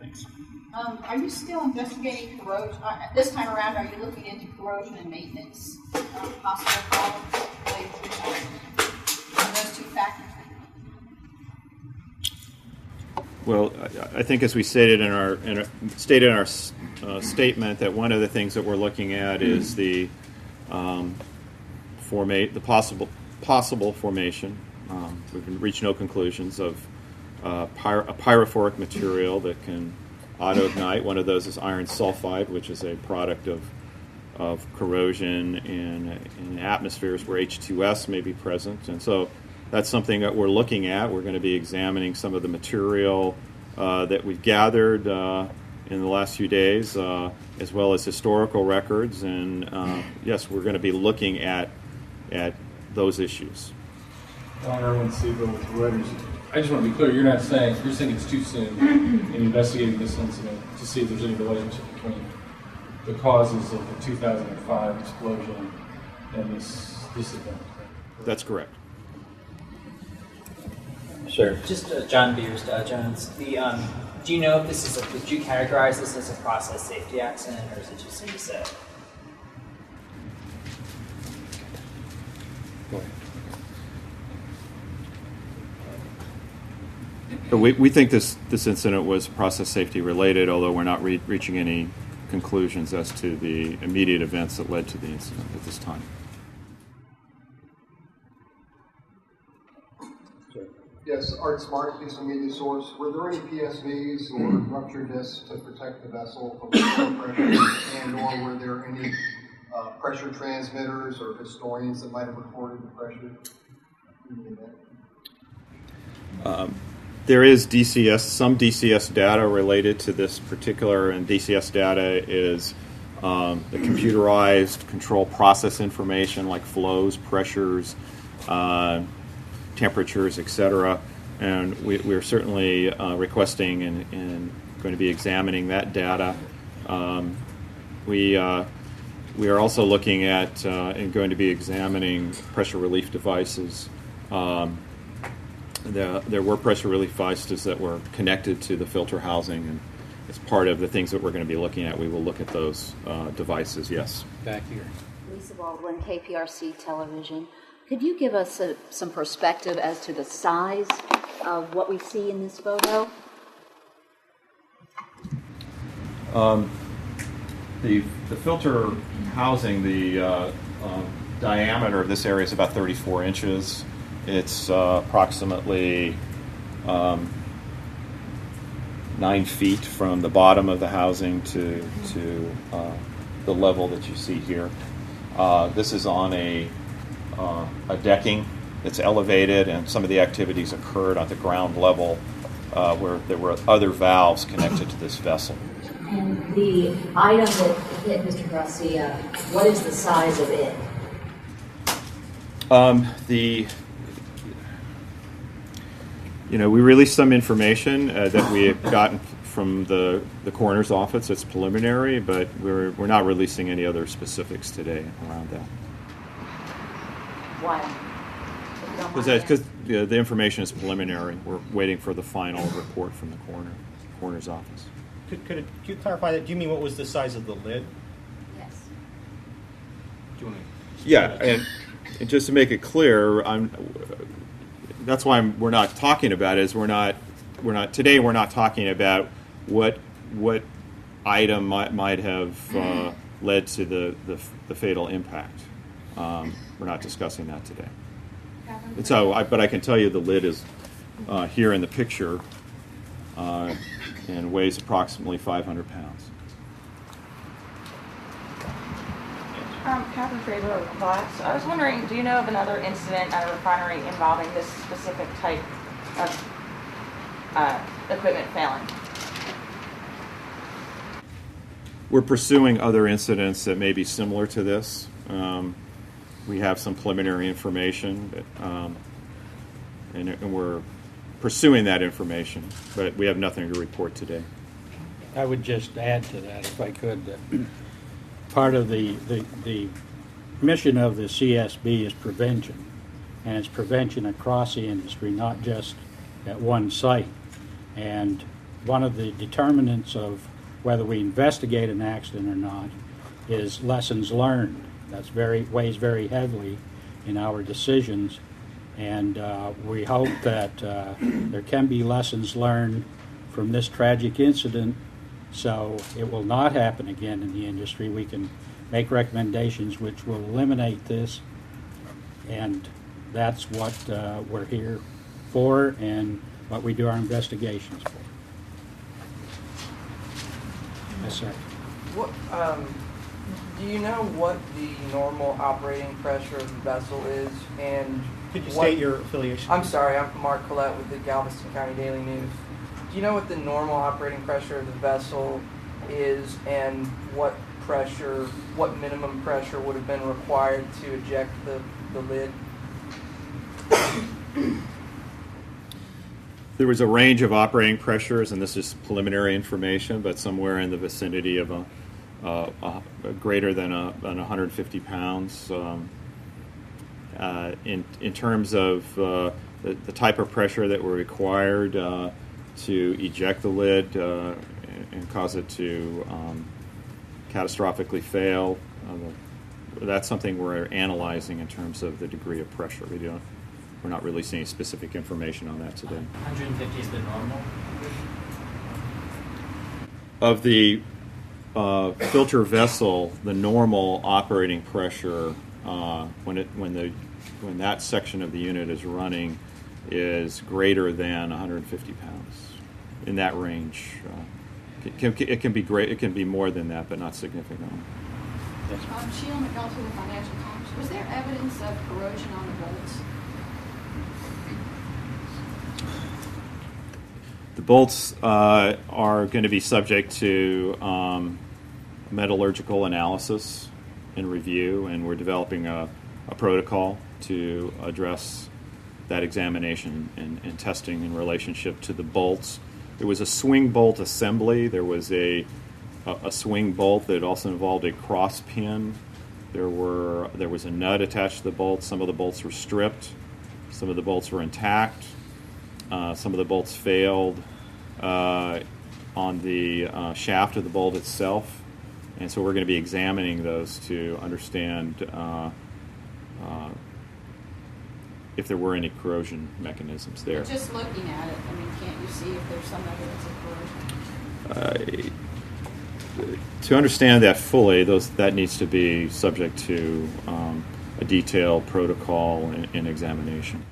Thanks. Are you still investigating corrosion? This time around, are you looking into corrosion and maintenance? Possible problems related to those two factors? Well, I think as we stated in our statement, that one of the things that we're looking at is the possible formation. We've reached no conclusions of a pyrophoric material that can auto-ignite. One of those is iron sulfide, which is a product of corrosion in atmospheres where H2S may be present. And so that's something that we're looking at. We're going to be examining some of the material that we've gathered in the last few days, as well as historical records. And yes, we're going to be looking at those issues. Don Irwin, Siegel with Reuters. I just want to be clear, you're saying it's too soon in investigating this incident to see if there's any relationship between the causes of the 2005 explosion and this event. That's correct. Sure. Just John Beers, Dow Jones. Do you know if this is would you categorize this as a process safety accident, or is it just a set? Go ahead. We think this incident was process safety related, although we're not reaching any conclusions as to the immediate events that led to the incident at this time. Yes, Art Smart, Houston Media Source. Were there any PSVs or rupture discs to protect the vessel from the pressure, and/or were there any pressure transmitters or historians that might have recorded the pressure in the event? There is some DCS data related to this particular, and DCS data is the computerized control process information like flows, pressures, temperatures, etc. And we're certainly requesting and going to be examining that data. We are also looking at and going to be examining pressure relief devices. There were pressure relief devices that were connected to the filter housing, and as part of the things that we're going to be looking at, we will look at those devices, yes. Back here. Lisa Baldwin, KPRC Television. Could you give us some perspective as to the size of what we see in this photo? The filter housing, the diameter of this area is about 34 inches. It's approximately 9 feet from the bottom of the housing to the level that you see here. This is on a decking that's elevated, and some of the activities occurred at the ground level where there were other valves connected to this vessel. And the item that hit Mr. Garcia, what is the size of it? We released some information that we have gotten from the coroner's office. It's preliminary, but we're not releasing any other specifics today around that. Why? Because the information is preliminary. We're waiting for the final report from the coroner's office. Could you clarify that? Do you mean what was the size of the lid? Yes. Do you want to? Yeah, and just to make it clear, that's why we're not talking about it. We're not talking about what item might have led to the fatal impact. We're not discussing that today. But I can tell you the lid is here in the picture and weighs approximately 500 pounds. Catherine Fraser of Fox. I was wondering, do you know of another incident at a refinery involving this specific type of equipment failing? We're pursuing other incidents that may be similar to this. We have some preliminary information, and we're pursuing that information, but we have nothing to report today. I would just add to that, if I could, that part of the mission of the CSB is prevention, and it's prevention across the industry, not just at one site. And one of the determinants of whether we investigate an accident or not is lessons learned. That's weighs very heavily in our decisions, and we hope that there can be lessons learned from this tragic incident, so it will not happen again in the industry. We can make recommendations which will eliminate this, and that's what we're here for and what we do our investigations for. Yes, sir. What, do you know what the normal operating pressure of the vessel is? And Could you what- state your affiliation? I'm sorry, I'm Mark Collette with the Galveston County Daily News. Do you know what the normal operating pressure of the vessel is, and what minimum pressure would have been required to eject the lid? There was a range of operating pressures, and this is preliminary information, but somewhere in the vicinity of greater than 150 pounds. In terms of the type of pressure that were required to eject the lid and cause it to catastrophically fail, that's something we're analyzing in terms of the degree of pressure. We're not releasing any specific information on that today. 150 is the normal? Of the filter vessel, the normal operating pressure when that section of the unit is running is greater than 150 pounds. In that range, it can be great. It can be more than that, but not significantly. Sheila McNulty with the Financial Times. Was there evidence of corrosion on the bolts? The bolts are going to be subject to metallurgical analysis and review, and we're developing a protocol to address that examination and testing in relationship to the bolts. There was a swing bolt assembly. There was a swing bolt that also involved a cross pin. There was a nut attached to the bolt. Some of the bolts were stripped. Some of the bolts were intact. Some of the bolts failed on the shaft of the bolt itself. And so we're going to be examining those to understand if there were any corrosion mechanisms there. Just looking at it, I mean, can't you see if there's some evidence of corrosion? To understand that fully, that needs to be subject to a detailed protocol and examination.